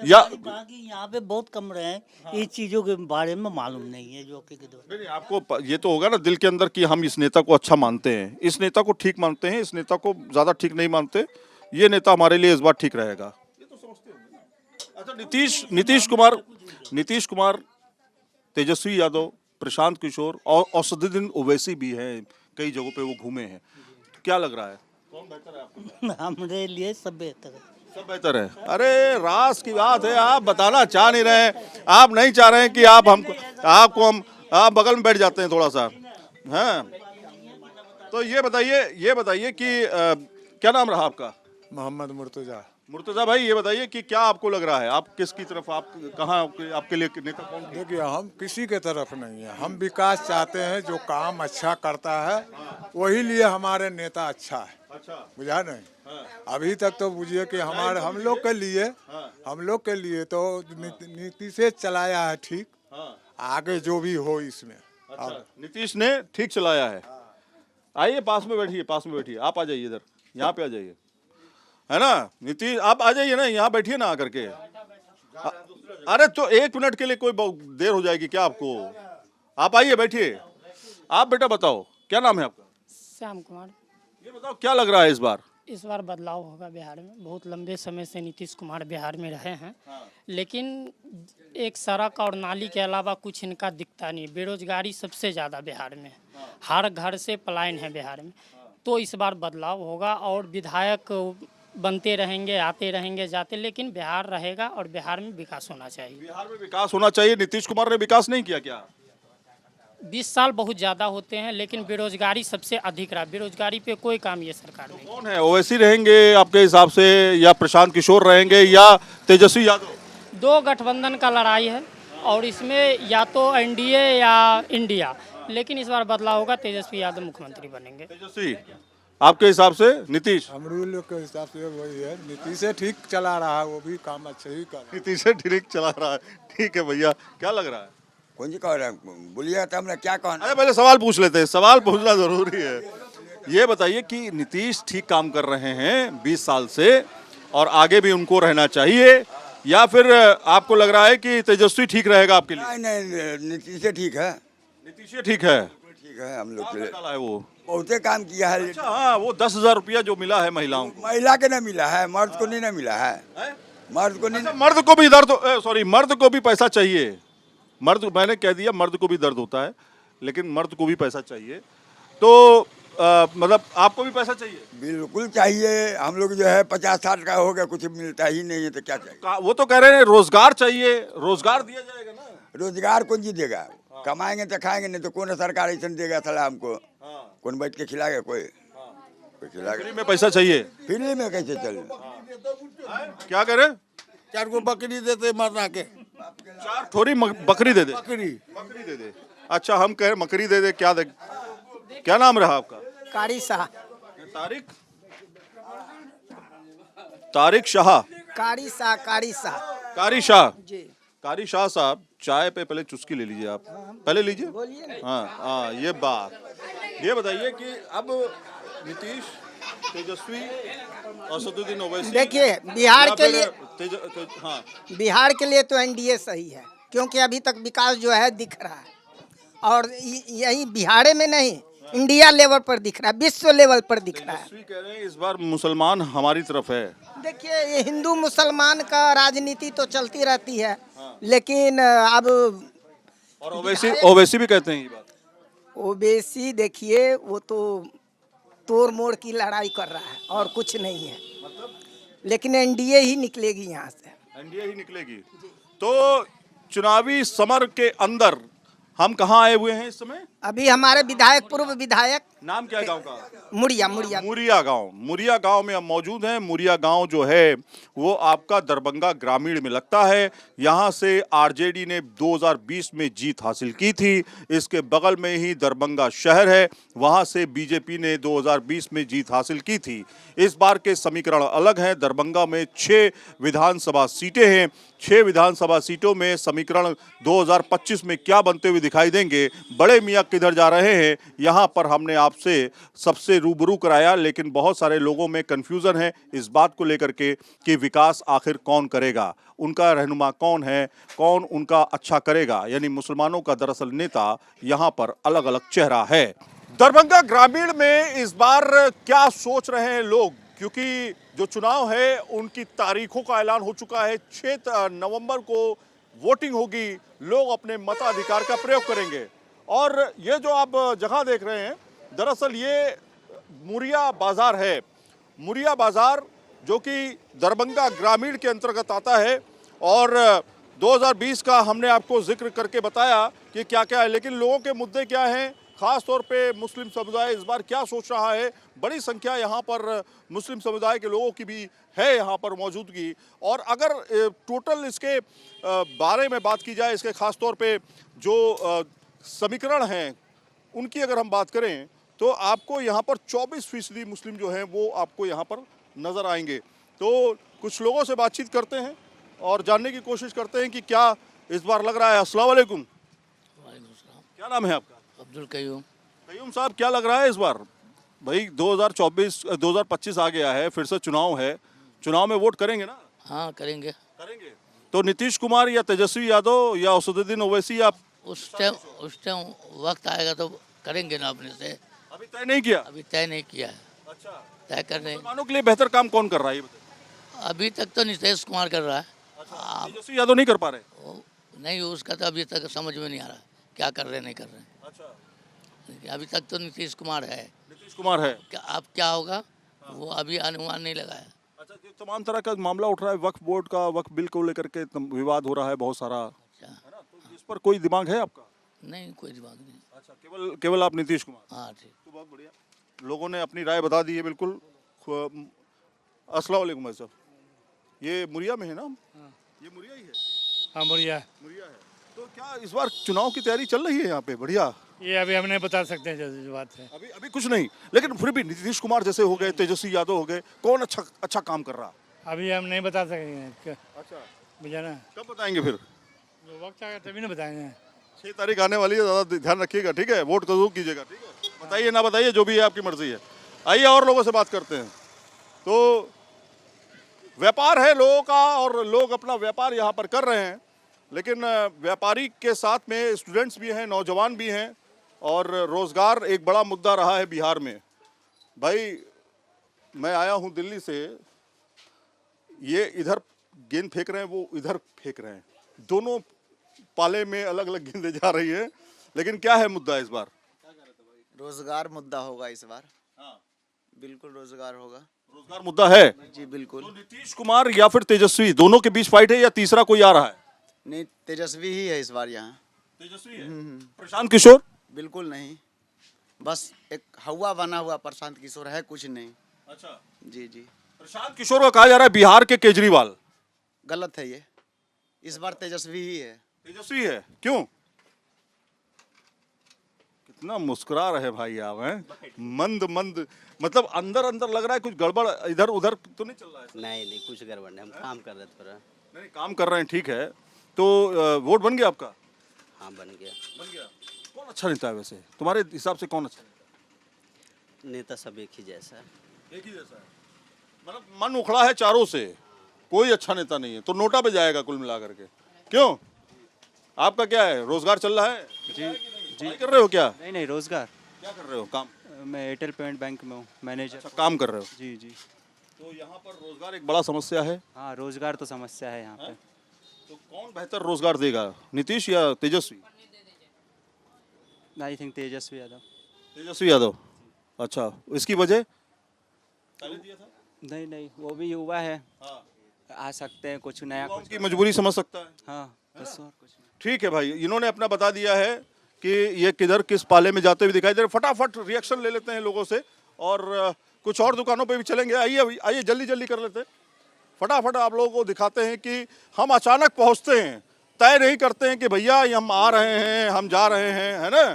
या यहाँ पे बहुत कम रहे हैं, इस चीजों के बारे में मालूम नहीं है जो कि नहीं, आपको ये तो होगा ना दिल के अंदर कि हम इस नेता को अच्छा मानते हैं, इस नेता को ठीक मानते हैं, इस नेता को ज्यादा ठीक नहीं मानते, ये नेता हमारे लिए इस बार ठीक रहेगा, ये तो समझते होंगे ना। अच्छा, नीतीश कुमार, तेजस्वी यादव, प्रशांत किशोर और असदुद्दीन ओवैसी भी हैं, कई जगहों पे वो घूमे हैं, तो क्या लग रहा है कौन बेहतर है आपको? हमारे लिए सब बेहतर है। सब बेहतर है। अरे रास की बात है, आप बताना चाह नहीं रहे हैं, आप नहीं चाह रहे हैं कि आप आप बगल में बैठ जाते हैं थोड़ा सा, हैं? तो ये बताइए कि क्या नाम रहा आपका? मोहम्मद मुर्तजा भाई, ये बताइए कि क्या आपको लग रहा है, आप किसकी तरफ, आप कहाँ, आपके लिए नेता कौन? देखिए, हम किसी के तरफ नहीं है, हम विकास चाहते हैं, जो काम अच्छा करता है वही लिए हमारे नेता अच्छा है। अच्छा, बुझा नहीं? अभी तक तो बुझिए कि हम लोग के लिए तो नीति से चलाया है ठीक, आगे जो भी हो इसमें। अच्छा, नीतीश ने ठीक चलाया है। आइए पास में बैठिए, आप आ जाइए इधर, यहाँ पे आ जाइए, है ना नीतीश, आप आ जाइए ना, यहाँ बैठिए ना आकर के। अरे तो 1 मिनट के लिए कोई देर हो जाएगी क्या आपको? आप आइए, बैठिए। आप बेटा बताओ, क्या नाम है आपका? श्याम कुमार। ये बताओ क्या लग रहा है इस बार बदलाव होगा बिहार में। बहुत लंबे समय से नीतीश कुमार बिहार में रहे हैं, लेकिन एक सड़क और नाली के अलावा कुछ इनका दिखता नहीं। बेरोजगारी सबसे ज़्यादा बिहार में, हर घर से पलायन है बिहार में। तो इस बार बदलाव होगा और विधायक बनते रहेंगे, आते रहेंगे, जाते, लेकिन बिहार रहेगा और बिहार में विकास होना चाहिए। बिहार में विकास होना चाहिए। नीतीश कुमार ने विकास नहीं किया क्या? 20 साल बहुत ज़्यादा होते हैं, लेकिन बेरोजगारी सबसे अधिक रहा। बेरोजगारी पे कोई काम ये सरकार नहीं। कौन है, ओवैसी रहेंगे आपके हिसाब से, या प्रशांत किशोर रहेंगे, या तेजस्वी यादव? 2 गठबंधन का लड़ाई है और इसमें या तो एनडीए या इंडिया, लेकिन इस बार बदलाव होगा, तेजस्वी यादव मुख्यमंत्री बनेंगे। तेजस्वी, आपके हिसाब से नीतीश? हम लोग के हिसाब से वही है, नीतीश से ठीक चला रहा है, वो भी काम अच्छा ही कर। नीतीश से ठीक चला रहा है, ठीक है भैया। क्या लग रहा है? कौन जी कह रहा है, बोलिए तो हमने क्या कहना। अरे पहले सवाल पूछ लेते हैं, सवाल पूछना जरूरी है। ये बताइए कि नीतीश ठीक काम कर रहे हैं 20 साल से और आगे भी उनको रहना चाहिए, या फिर आपको लग रहा है कि तेजस्वी ठीक रहेगा आपके लिए? नहीं, नीतीश से ठीक है। नीतीश ठीक है, ठीक है, हम लोग के लिए है वो बहुते काम किया है। अच्छा, हाँ, वो 10,000 रुपया जो मिला है महिलाओं को, महिला के नहीं मिला है, मर्द को नहीं ना मिला है, मर्द को नहीं। अच्छा, मर्द को भी दर्द, सॉरी, मर्द को भी पैसा चाहिए। मर्द, मैंने कह दिया, मर्द को भी दर्द होता है, लेकिन मर्द को भी पैसा चाहिए। तो मतलब आपको भी पैसा चाहिए? बिल्कुल चाहिए। हम लोग जो है 50-60 का हो गया, कुछ मिलता ही नहीं है, तो क्या चाहिए? वो तो कह रहे हैं रोजगार चाहिए, रोजगार दिया जाएगा ना। रोजगार कौन जी देगा? कमाएंगे तो खाएंगे, नहीं तो कौन सरकार ऐसा देगा साला हमको? कौन बैठ के खिलाएगा? कोई खिलाएगा? फ्री में पैसा चाहिए, फ्री में कैसे चले? क्या करे? 4 गो बकरी देते मरना के, 4 ठोरी बकरी दे दे, बकरी दे दे। अच्छा, हम कह मकरी दे दे, क्या दे? क्या नाम रहा आपका? कारी शाह। तारिक तारिक शाह। कारी शाह, कारी शाह। कारी शाह। जी। कारी शाह साहब, चाय पे पहले चुस्की ले लीजिए आप, पहले लीजिए। बोलिए ना। हाँ हाँ, ये बात। ये बताइए कि अब नीतीश, तेजस्वी और असदुद्दीन ओवैसी, देखिए बिहार या के फिर लिए हाँ, बिहार के लिए तो एनडीए सही है, क्योंकि अभी तक विकास जो है दिख रहा है, और यही बिहार में नहीं, इंडिया लेवल पर दिख रहा है, विश्व लेवल पर दिख रहा है। तेजस्वी कह रहे हैं इस बार मुसलमान हमारी तरफ है। देखिए ये हिंदू मुसलमान का राजनीति तो चलती रहती है, लेकिन अब और ओवैसी ओवैसी भी कहते हैं ये बात। ओबीसी देखिए वो तो तोड़ मोड़ की लड़ाई कर रहा है और कुछ नहीं है, लेकिन एनडीए ही निकलेगी यहाँ से। एनडीए ही निकलेगी। तो चुनावी समर के अंदर हम कहाँ आए हुए हैं इस समय? अभी हमारे विधायक, पूर्व विधायक, नाम क्या है गांव का? मुड़िया मुरिया गांव में हम मौजूद हैं। मुरिया गांव जो है वो आपका दरभंगा ग्रामीण में लगता है। यहां से आरजेडी ने 2020 में जीत हासिल की थी। इसके बगल में ही दरभंगा शहर है, वहां से बीजेपी ने 2020 में जीत हासिल की थी। इस बार के समीकरण अलग हैं। दरभंगा में 6 विधानसभा सीटें हैं। 6 विधानसभा सीटों में समीकरण 2025 में क्या बनते हुए दिखाई देंगे, बड़े मियाँ किधर जा रहे हैं, यहाँ पर हमने आपसे सबसे रूबरू कराया। लेकिन बहुत सारे लोगों में कंफ्यूजन है इस बात को लेकर के कि विकास आखिर कौन करेगा, उनका रहनुमा कौन है, कौन उनका अच्छा करेगा। यानी मुसलमानों का दरअसल नेता यहाँ पर अलग अलग चेहरा है। दरभंगा ग्रामीण में इस बार क्या सोच रहे हैं लोग, क्योंकि जो चुनाव है उनकी तारीखों का ऐलान हो चुका है। 6 नवंबर को वोटिंग होगी, लोग अपने मताधिकार का प्रयोग करेंगे। और ये जो आप जगह देख रहे हैं, दरअसल ये मुरिया बाजार है। मुरिया बाजार जो कि दरभंगा ग्रामीण के अंतर्गत आता है, और 2020 का हमने आपको जिक्र करके बताया कि क्या क्या है। लेकिन लोगों के मुद्दे क्या हैं, खास तौर पे मुस्लिम समुदाय इस बार क्या सोच रहा है। बड़ी संख्या यहाँ पर मुस्लिम समुदाय के लोगों की भी है यहाँ पर मौजूदगी। और अगर टोटल इसके बारे में बात की जाए, इसके खास तौर पे जो समीकरण हैं उनकी अगर हम बात करें, तो आपको यहाँ पर 24% मुस्लिम जो हैं वो आपको यहाँ पर नज़र आएंगे। तो कुछ लोगों से बातचीत करते हैं और जानने की कोशिश करते हैं कि क्या इस बार लग रहा है। अस्सलाम वालेकुम। क्या नाम है आपका? अब्दुल कयूम। कयूम साहब, क्या लग रहा है इस बार? भाई 2025 आ गया है, फिर से चुनाव है, चुनाव में वोट करेंगे ना? हाँ करेंगे। तो नीतीश कुमार या तेजस्वी यादव या असदुद्दीन ओवैसी, आप उस टाइम वक्त आएगा तो करेंगे ना अपने से। अभी तय नहीं किया? अभी तय नहीं किया है। अच्छा, तय कर रहे हैं। मुसलमानों के लिए बेहतर काम कौन कर रहा है ये बताइए? अभी तक तो नीतीश कुमार कर रहा है। तेजस्वी यादव नहीं कर पा रहे? नहीं, उसका तो अभी तक समझ में नहीं आ रहा क्या कर रहे नहीं कर रहे। अच्छा, अभी तक तो नीतीश कुमार है। नीतीश कुमार है। क्या अब क्या होगा वो अभी अनुमान नहीं लगाया। अच्छा, ये तमाम तरह का मामला उठ रहा है, वक्फ बोर्ड का, वक्फ बिल को लेकर के विवाद हो रहा है बहुत सारा, है ना? तो इस पर कोई दिमाग है आपका? नहीं, कोई दिमाग नहीं। अच्छा, केवल आप नीतीश कुमार। हाँ ठीक। तो बहुत बढ़िया, लोगों ने अपनी राय बता दी है। बिल्कुल। अस्सलाम वालेकुम भाई साहब, ये मुरिया में है ना? ये मुरिया ही है? हाँ मुरिया है। तो क्या इस बार चुनाव की तैयारी चल रही है यहाँ पे? बढ़िया। ये अभी हम नहीं बता सकते हैं जो बात है। अभी कुछ नहीं, लेकिन फिर भी नीतीश कुमार जैसे हो गए, तेजस्वी यादव हो गए, कौन अच्छा काम कर रहा? अभी हम नहीं बता सकेंगे। अच्छा, बुझा ना? कब बताएंगे फिर? जो वक्त आएगा तभी ना बताएंगे। 6 तारीख आने वाली है, ज़्यादा ध्यान रखिएगा, ठीक है? वोट जरूर कीजिएगा, ठीक है? बताइए ना बताइए, जो भी है आपकी मर्जी है। आइए और लोगों से बात करते हैं। तो व्यापार है लोगों का, और लोग अपना व्यापार यहाँ पर कर रहे हैं। लेकिन व्यापारी के साथ में स्टूडेंट्स भी हैं, नौजवान भी हैं, और रोज़गार एक बड़ा मुद्दा रहा है बिहार में। भाई मैं आया हूँ दिल्ली से, ये इधर गेंद फेंक रहे हैं, वो इधर फेंक रहे हैं, दोनों पाले में अलग अलग गेंदें जा रही है। लेकिन क्या है मुद्दा इस बार? रोजगार मुद्दा होगा इस बार। हाँ, बिल्कुल रोजगार होगा। रोजगार मुद्दा है जी बिल्कुल। तो नीतीश कुमार या फिर तेजस्वी, दोनों के बीच फाइट है या तीसरा कोई आ रहा है? नहीं, तेजस्वी ही है इस बार यहाँ। तेजस्वी है। प्रशांत किशोर? बिल्कुल नहीं, बस एक हवा बना हुआ प्रशांत किशोर है, कुछ नहीं। अच्छा जी जी। प्रशांत किशोर को कहा जा रहा है बिहार के केजरीवाल। गलत है ये, इस बार तेजस्वी ही है। तेजस्वी है, क्यों? इतना मुस्कुरा रहे भाई आप हैं, मंद मंद, मतलब अंदर अंदर लग रहा है कुछ गड़बड़ इधर उधर तो नहीं चल रहा है? नहीं कुछ गड़बड़ नहीं, हम काम कर रहे थे थोड़ा। नहीं काम कर रहे हैं, ठीक है। तो वोट बन गया आपका? हाँ बन गया। बन गया। कौन अच्छा नेता है वैसे तुम्हारे हिसाब से, कौन अच्छा है? नेता सब एक ही जैसा है। एक ही जैसा है, मतलब मन उखड़ा है चारों से, कोई अच्छा नेता नहीं है, तो नोटा पे जाएगा कुल मिला करके। क्यों, आपका क्या है, रोजगार चल रहा है? जी जी। कर रहे हो क्या? नहीं रोजगार। क्या कर रहे हो काम? मैं एयरटेल पेमेंट बैंक में हूँ मैनेजर। अच्छा, काम कर रहे हो? जी जी। तो यहाँ पर रोजगार एक बड़ा समस्या है। हाँ रोजगार तो समस्या है यहाँ पे। तो कौन बेहतर रोजगार देगा, नीतीश या तेजस्वी? I think Tejashwi Yadav. तेजस्वी यादव। अच्छा, इसकी वजह? नहीं वो भी युवा है, आ सकते हैं, कुछ नया कुछ की मजबूरी समझ सकता है। हाँ बस और कुछ। ठीक है भाई, इन्होंने अपना बता दिया है कि ये किधर किस पाले में जाते हुए दिखाई दे रहे। फटाफट रिएक्शन ले लेते हैं लोगों से और कुछ और दुकानों पे भी चलेंगे। आइए आइए जल्दी जल्दी कर लेते हैं, फटाफट आप लोगों को दिखाते हैं कि हम अचानक पहुंचते हैं, तय नहीं करते हैं कि भैया हम आ रहे हैं, हम जा रहे हैं, है ना।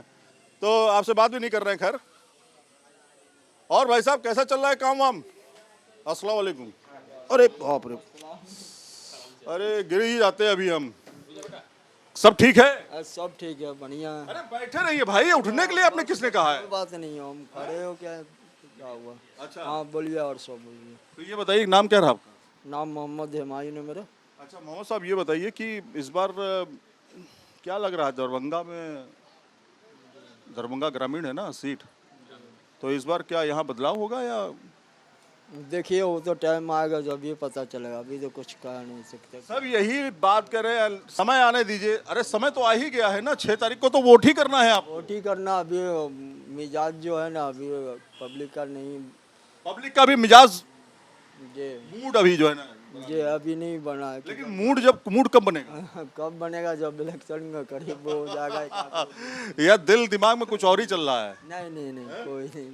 तो आपसे बात भी नहीं कर रहे हैं। खैर, और भाई साहब कैसा चल रहा है काम वाम? अस्सलाम वालेकुम। अरे बाप रे, अरे गिर ही जाते हैं अभी हम। सब ठीक है? सब ठीक है, बढ़िया है। अरे बैठे रहिए भाई, उठने के लिए आपने किसने कहा है? बात नहीं है, हम खड़े हो क्या हुआ? अच्छा हाँ बोलिए, और सब बोलिए। तो ये बताइए नाम क्या रहा आपका? नाम मोहम्मद हुमायूं है मेरा। अच्छा मोहम्मद साहब, ये बताइए कि इस बार क्या लग रहा है दरभंगा में, दरभंगा ग्रामीण है ना सीट, तो इस बार क्या यहाँ बदलाव होगा या? देखिए वो तो टाइम आएगा जब ये पता चलेगा, अभी तो कुछ कह नहीं सकते। सब यही बात कर रहे हैं, समय आने दीजिए। अरे समय तो आ ही गया है ना, 6 तारीख को तो वोट ही करना है। आप वोट ही करना, अभी मिजाज जो है ना अभी पब्लिक का नहीं, पब्लिक का भी मिजाज जी मूड अभी जो है ना जी अभी नहीं बना है। लेकिन मूड कब बनेगा? कब बनेगा, जब इलेक्शन का करीब हो जाएगा। या दिल दिमाग में कुछ और ही चल रहा है? नहीं कोई नहीं।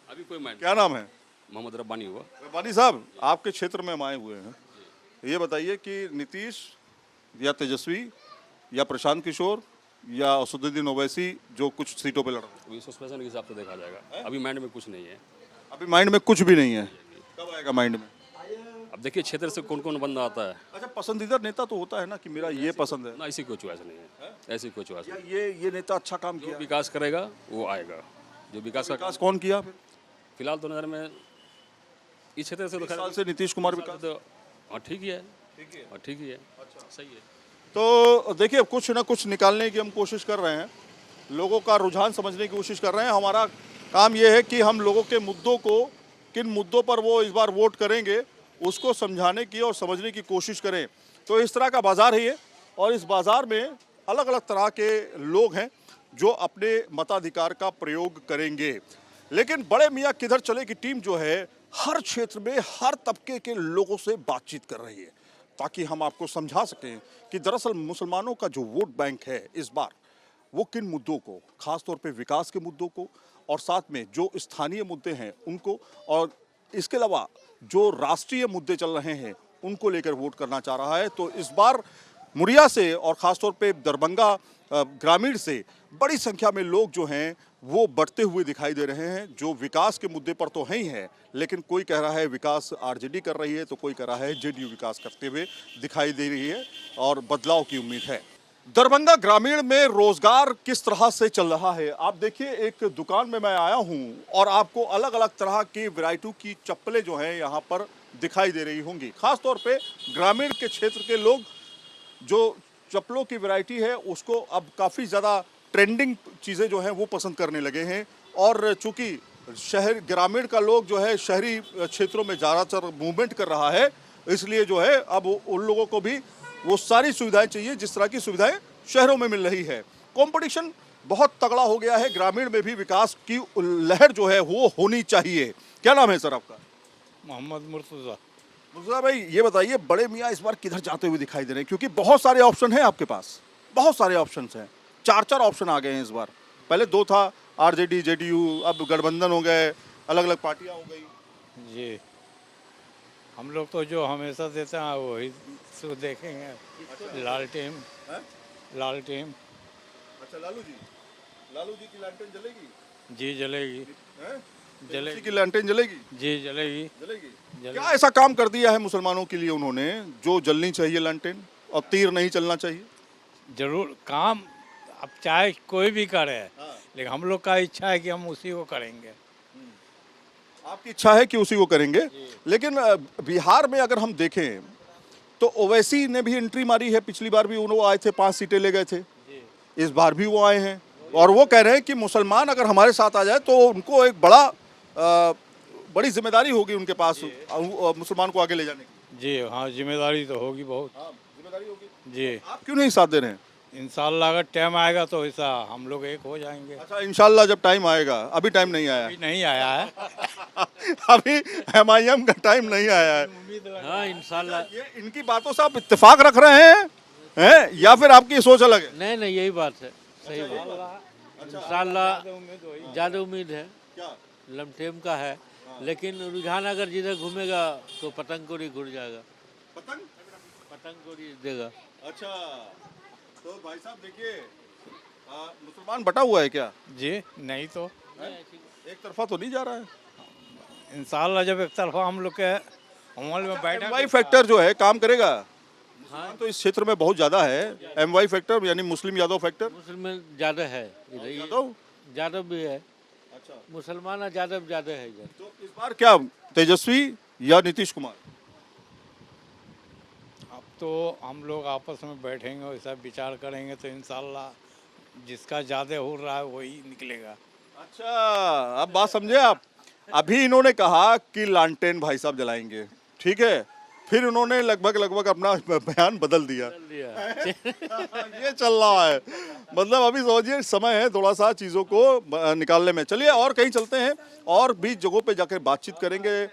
अभी कोई माइंड। क्या नाम है? मोहम्मद रब्बानी हुआ। रब्बानी साहब, आपके क्षेत्र में हम आए हुए हैं, ये बताइए कि नीतीश या तेजस्वी या प्रशांत किशोर या असदुद्दीन ओवैसी जो कुछ सीटों पे लड़ रहे हैं? सस्पेंशन के हिसाब से देखा जाएगा, अभी माइंड में कुछ नहीं है। अभी माइंड में कुछ भी नहीं है, कब आएगा माइंड में? अब देखिए क्षेत्र से कौन कौन बंदा आता है। अच्छा, पसंदीदा नेता तो होता है ना कि मेरा ये पसंद है ना, ऐसी कोई चॉइस नहीं है, ऐसी कोई चॉइस नहीं। ये नेता अच्छा काम किया, विकास करेगा वो आएगा। जो विकास कौन किया? फिलहाल तो नजर में इस क्षेत्र से साल से नीतीश कुमार विकास, हाँ ठीक ही है, ठीक ही है। अच्छा सही है। तो देखिए कुछ ना कुछ निकालने की हम कोशिश कर रहे हैं, लोगों का रुझान समझने की कोशिश कर रहे हैं। हमारा काम ये है कि हम लोगों के मुद्दों को, किन मुद्दों पर वो इस बार वोट करेंगे, उसको समझाने की और समझने की कोशिश करें। तो इस तरह का बाज़ार है ये, और इस बाज़ार में अलग अलग तरह के लोग हैं जो अपने मताधिकार का प्रयोग करेंगे। लेकिन बड़े मियाँ किधर चले की टीम जो है हर क्षेत्र में हर तबके के लोगों से बातचीत कर रही है, ताकि हम आपको समझा सकें कि दरअसल मुसलमानों का जो वोट बैंक है इस बार, वो किन मुद्दों को, खासतौर पे विकास के मुद्दों को, और साथ में जो स्थानीय मुद्दे हैं उनको, और इसके अलावा जो राष्ट्रीय मुद्दे चल रहे हैं उनको लेकर वोट करना चाह रहा है। तो इस बार मुड़िया से और ख़ासतौर पे दरभंगा ग्रामीण से बड़ी संख्या में लोग जो हैं वो बढ़ते हुए दिखाई दे रहे हैं, जो विकास के मुद्दे पर तो है ही है, लेकिन कोई कह रहा है विकास आरजेडी कर रही है, तो कोई कह रहा है जेडीयू विकास करते हुए दिखाई दे रही है और बदलाव की उम्मीद है। दरभंगा ग्रामीण में रोजगार किस तरह से चल रहा है, आप देखिए। एक दुकान में मैं आया हूं और आपको अलग अलग तरह की वैरायटी की चप्पलें जो हैं यहाँ पर दिखाई दे रही होंगी। खासतौर पे ग्रामीण के क्षेत्र के लोग जो चप्पलों की वैरायटी है उसको अब काफ़ी ज़्यादा ट्रेंडिंग चीज़ें जो हैं वो पसंद करने लगे हैं। और चूँकि शहर ग्रामीण का लोग जो है शहरी क्षेत्रों में ज़्यादातर मूवमेंट कर रहा है, इसलिए जो है अब उन लोगों को भी वो सारी सुविधाएं चाहिए जिस तरह की सुविधाएं शहरों में मिल रही है। कंपटीशन बहुत तगड़ा हो गया है, ग्रामीण में भी विकास की लहर जो है वो होनी चाहिए। क्या नाम है सर आपका? मोहम्मद मुर्तज़ा। मुर्तज़ा भाई, ये बताइए बड़े मियाँ इस बार किधर जाते हुए दिखाई दे रहे हैं, क्योंकि बहुत सारे ऑप्शन हैं आपके पास, बहुत सारे ऑप्शन हैं, 4 ऑप्शन आ गए हैं इस बार। पहले 2 था, आरजेडी जेडीयू, अब गठबंधन हो गए, अलग अलग पार्टियां हो गई। जी हम लोग तो जो हमेशा देते हैं वही तो देखेंगे। लाल टीम। अच्छा लालू जी, लालू जी की लैंटेन जलेगी? जी जलेगी। तेजस्वी की लैंटेन जलेगी? जी जलेगी। जलेगी। क्या ऐसा काम कर दिया है मुसलमानों के लिए उन्होंने जो जलनी चाहिए लैंटेन और तीर नहीं चलना चाहिए? जरूर काम अब चाहे कोई भी करे, लेकिन हम लोग का इच्छा है कि हम उसी को करेंगे। आपकी इच्छा है कि उसी को करेंगे, लेकिन बिहार में अगर हम देखें तो ओवैसी ने भी एंट्री मारी है। पिछली बार भी वो आए थे, 5 सीटें ले गए थे। इस बार भी वो आए हैं और वो कह रहे हैं कि मुसलमान अगर हमारे साथ आ जाए तो उनको एक बड़ी जिम्मेदारी होगी उनके पास मुसलमान को आगे ले जाने की। जी हाँ, जिम्मेदारी तो होगी बहुत। जिम्मेदारी होगी। जी आप क्यों नहीं साथ दे रहे हैं? इंशाल्लाह अगर टाइम आएगा तो ऐसा हम लोग एक हो जाएंगे। अच्छा, इंशाल्लाह जब टाइम आएगा। अभी टाइम नहीं आया? अभी नहीं आया है। अभी MIM का टाइम नहीं आया है। हाँ इंशाल्लाह। ये इनकी बातों से आप इत्तेफाक रख रहे हैं या फिर आपकी सोच अलग है? नहीं नहीं, यही बात है, सही बात। इंशाल्लाह ज़्यादा उम्मीद है, लमटेम का है, लेकिन रुझान अगर जिधर घूमेगा तो पतंग को नहीं घुर जाएगा। पतंग को नहीं देगा। अच्छा, तो भाई साहब देखिए, मुसलमान बटा हुआ है क्या? जी नहीं तो एक तरफा तो नहीं जा रहा है। इंशाल्लाह जब एक तरफा हम लोग के अमल में बैठे MY फैक्टर जो है काम करेगा? हाँ, तो इस क्षेत्र में बहुत ज्यादा है MY फैक्टर, यानी मुस्लिम यादव फैक्टर। मुसलमान ज़्यादा है इधर, यादव भी है। अच्छा, मुसलमान यादव ज़्यादा है इधर। तो इस बार क्या तेजस्वी या नीतीश कुमार? अब तो हम लोग आपस में बैठेंगे और सब विचार करेंगे तो इंशाल्लाह जिसका ज़्यादा हो रहा है वही निकलेगा। अच्छा, अब बात समझे आप। अभी इन्होंने कहा कि लालटेन भाई साहब जलाएंगे, ठीक है, फिर उन्होंने लगभग अपना बयान बदल दिया। ये चल रहा है, मतलब अभी समझिए समय है थोड़ा सा चीज़ों को निकालने में। चलिए और कहीं चलते हैं और भी जगहों पे जाकर बातचीत करेंगे,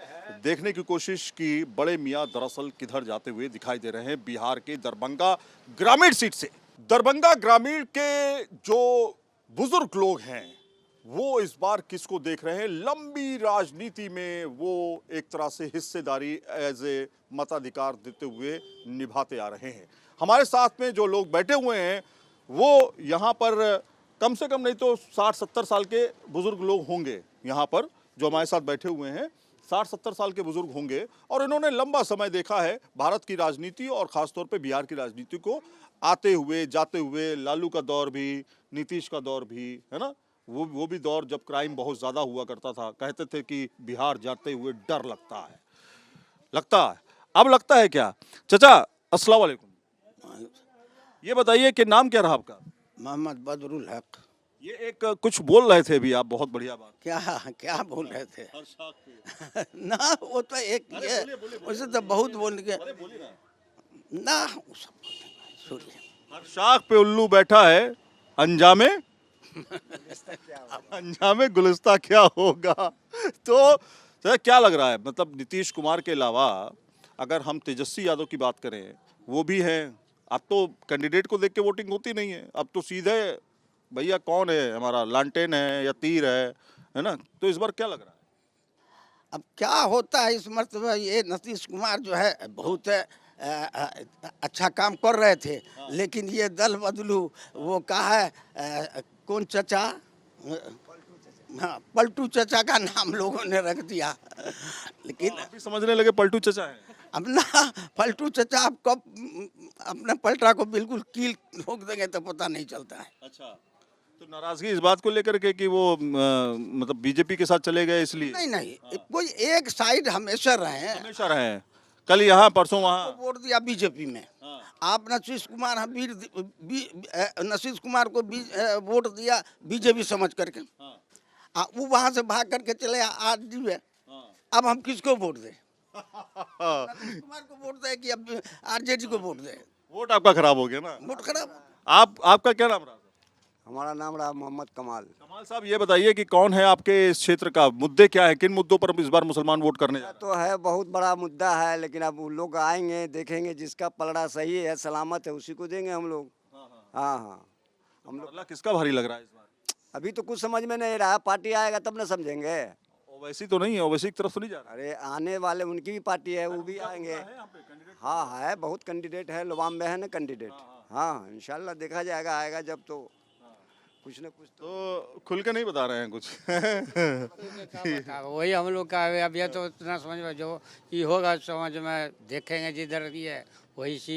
देखने की कोशिश की बड़े मियाँ दरअसल किधर जाते हुए दिखाई दे रहे हैं। बिहार के दरभंगा ग्रामीण सीट से, दरभंगा ग्रामीण के जो बुजुर्ग लोग हैं वो इस बार किसको देख रहे हैं? लंबी राजनीति में वो एक तरह से हिस्सेदारी एज ए मताधिकार देते हुए निभाते आ रहे हैं। हमारे साथ में जो लोग बैठे हुए हैं वो यहाँ पर कम से कम नहीं तो 60-70 साल के बुजुर्ग लोग होंगे। यहाँ पर जो हमारे साथ बैठे हुए हैं 60-70 साल के बुजुर्ग होंगे और इन्होंने लंबा समय देखा है भारत की राजनीति और ख़ासतौर पे बिहार की राजनीति को आते हुए जाते हुए। लालू का दौर भी, नीतीश का दौर भी, है ना, वो भी दौर जब क्राइम बहुत ज़्यादा हुआ करता था। कहते थे कि बिहार जाते हुए डर लगता है। अब लगता है क्या? चाचा अस्सलाम वालेकुम, ये बताइए कि नाम क्या रहा आपका? मोहम्मद बदरुल हक। ये एक कुछ बोल रहे थे अभी आप, बहुत बढ़िया बात। क्या बोल रहे थे? ना वो तो एक ये उसे तो बहुत बोल के ना शाख पे उल्लू बैठा है, अंजामे गुलिस्ता क्या होगा? तो क्या लग रहा है, मतलब नीतीश कुमार के अलावा अगर हम तेजस्वी यादव की बात करें, वो भी हैं। अब तो कैंडिडेट को देख के वोटिंग होती नहीं है, अब तो सीधे भैया कौन है हमारा, लालटेन है या तीर है ना? तो इस बार क्या लग रहा है? अब क्या होता है इस मर्तबा, ये नीतीश कुमार जो है बहुत अच्छा काम कर रहे थे, लेकिन ये दल बदलू वो कहा है कौन चचा, हाँ पलटू चचा का नाम लोगों ने रख दिया। लेकिन आप भी समझने लगे पलटू चचा है? अब ना पलटू चचा आप कब अपने पलटा को बिल्कुल कील ठोक देंगे तो पता नहीं चलता है। अच्छा, तो नाराजगी इस बात को लेकर के कि वो मतलब बीजेपी के साथ चले गए इसलिए? नहीं, कोई एक साइड हमेशा रहे हैं। कल यहाँ परसों वहाँ वोट दिया बीजेपी में। आप नीतीश कुमार को वोट दिया बीजेपी समझ करके, वो वहाँ से भाग करके चले आरजेडी में। अब हम किसको वोट दें? नीतीश कुमार को वोट दें कि अब आरजेडी को वोट दें? वोट आपका खराब हो गया ना? वोट खराब। आपका क्या नाम रहा? हमारा नाम रहा मोहम्मद कमाल। कमाल साहब, ये बताइए कि कौन है आपके इस क्षेत्र का, मुद्दे क्या है, किन मुद्दों पर इस बार मुसलमान वोट करने जा रहे हैं? तो है बहुत बड़ा मुद्दा है, लेकिन अब वो लोग आएंगे देखेंगे, जिसका पलड़ा सही है सलामत है उसी को देंगे हम लोग। हाँ हम लोग किसका भारी लग रहा है इस बार? अभी तो कुछ समझ में नहीं रहा, पार्टी आएगा तब ना समझेंगे। ओवैसी तो नहीं है, ओवैसी की तरफ तो नहीं जा रहा? अरे आने वाले उनकी भी पार्टी है, वो भी आएंगे। हाँ है, बहुत कैंडिडेट है, लवाम में है ना कैंडिडेट। हाँ इंशाल्लाह देखा जाएगा, आएगा जब तो कुछ न कुछ तो खुल के नहीं बता रहे हैं कुछ। वही हम लोग का है। अब ये तो इतना समझ में जो ये होगा समझ में देखेंगे जिधर ये वही सी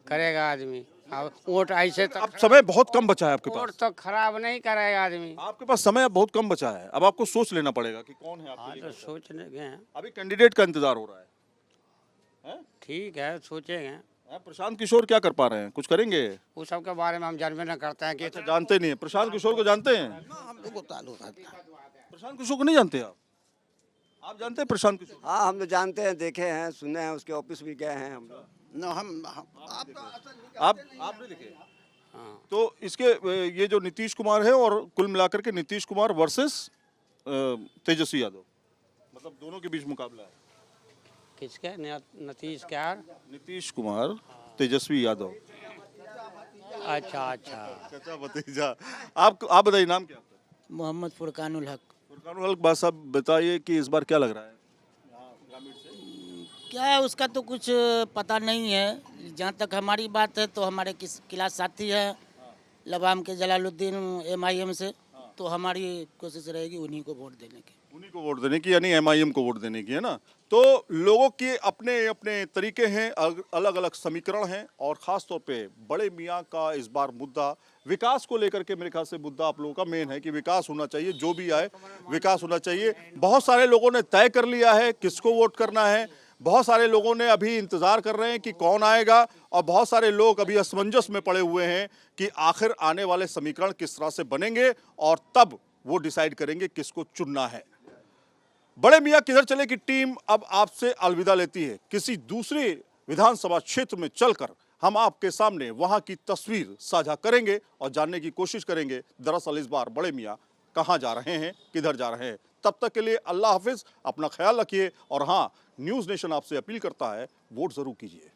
करेगा आदमी। अब वोट ऐसे तो अब समय बहुत कम बचा है आपके वोट पास, तो खराब नहीं करेगा आदमी। आपके पास समय अब बहुत कम बचा है। अब आपको सोच लेना पड़ेगा कि कौन है आपके हाँ लिए तो कौन है। सोचने गए हैं। अभी कैंडिडेट का इंतजार हो रहा है। ठीक है सोचेंगे। प्रशांत किशोर क्या कर पा रहे हैं, कुछ करेंगे? उस सब के बारे में हम जानबे न करते हैं कि अच्छा, जानते नहीं है। प्रशांत किशोर को जानते हैं? हम लोग को ताल्लुक है। प्रशांत किशोर को नहीं जानते आप जानते हैं प्रशांत किशोर? हाँ हम तो जानते हैं, देखे हैं, सुने हैं, उसके ऑफिस भी गए हैं हम लोग। न हम आप नहीं देखे? तो इसके ये जो नीतीश कुमार है और कुल मिलाकर के नीतीश कुमार वर्सेस तेजस्वी यादव, मतलब दोनों के बीच मुकाबला है। किसके नीतीश क्या? नीतीश कुमार तेजस्वी यादव। अच्छा चाचा भतीजा। आप बताइए नाम क्या आपका? मोहम्मद फुरकानुल हक। फुरकानुल हक। बात साहब बताइए कि इस बार क्या लग रहा है क्या है उसका तो कुछ पता नहीं है। जहाँ तक हमारी बात है तो हमारे क्लास साथी है लबाम के जलालुद्दीन MIM से, तो हमारी कोशिश रहेगी उन्हीं को वोट देने की। उन्हीं को वोट देने की, यानी MIM को वोट देने की, है ना। तो लोगों के अपने अपने तरीके हैं, अलग अलग समीकरण हैं, और ख़ास तौर पे बड़े मियाँ का इस बार मुद्दा विकास को लेकर के मेरे ख्याल से मुद्दा आप लोगों का मेन है कि विकास होना चाहिए, जो भी आए विकास होना चाहिए। बहुत सारे लोगों ने तय कर लिया है किसको वोट करना है, बहुत सारे लोगों ने अभी इंतजार कर रहे हैं कि कौन आएगा, और बहुत सारे लोग अभी असमंजस में पड़े हुए हैं कि आखिर आने वाले समीकरण किस तरह से बनेंगे, और तब वो डिसाइड करेंगे किसको चुनना है। बड़े मियाँ किधर चले की टीम अब आपसे अलविदा लेती है। किसी दूसरे विधानसभा क्षेत्र में चलकर हम आपके सामने वहां की तस्वीर साझा करेंगे और जानने की कोशिश करेंगे दरअसल इस बार बड़े मियाँ कहां जा रहे हैं, किधर जा रहे हैं। तब तक के लिए अल्लाह हाफिज, अपना ख्याल रखिए, और हाँ, न्यूज़ नेशन आपसे अपील करता है वोट जरूर कीजिए।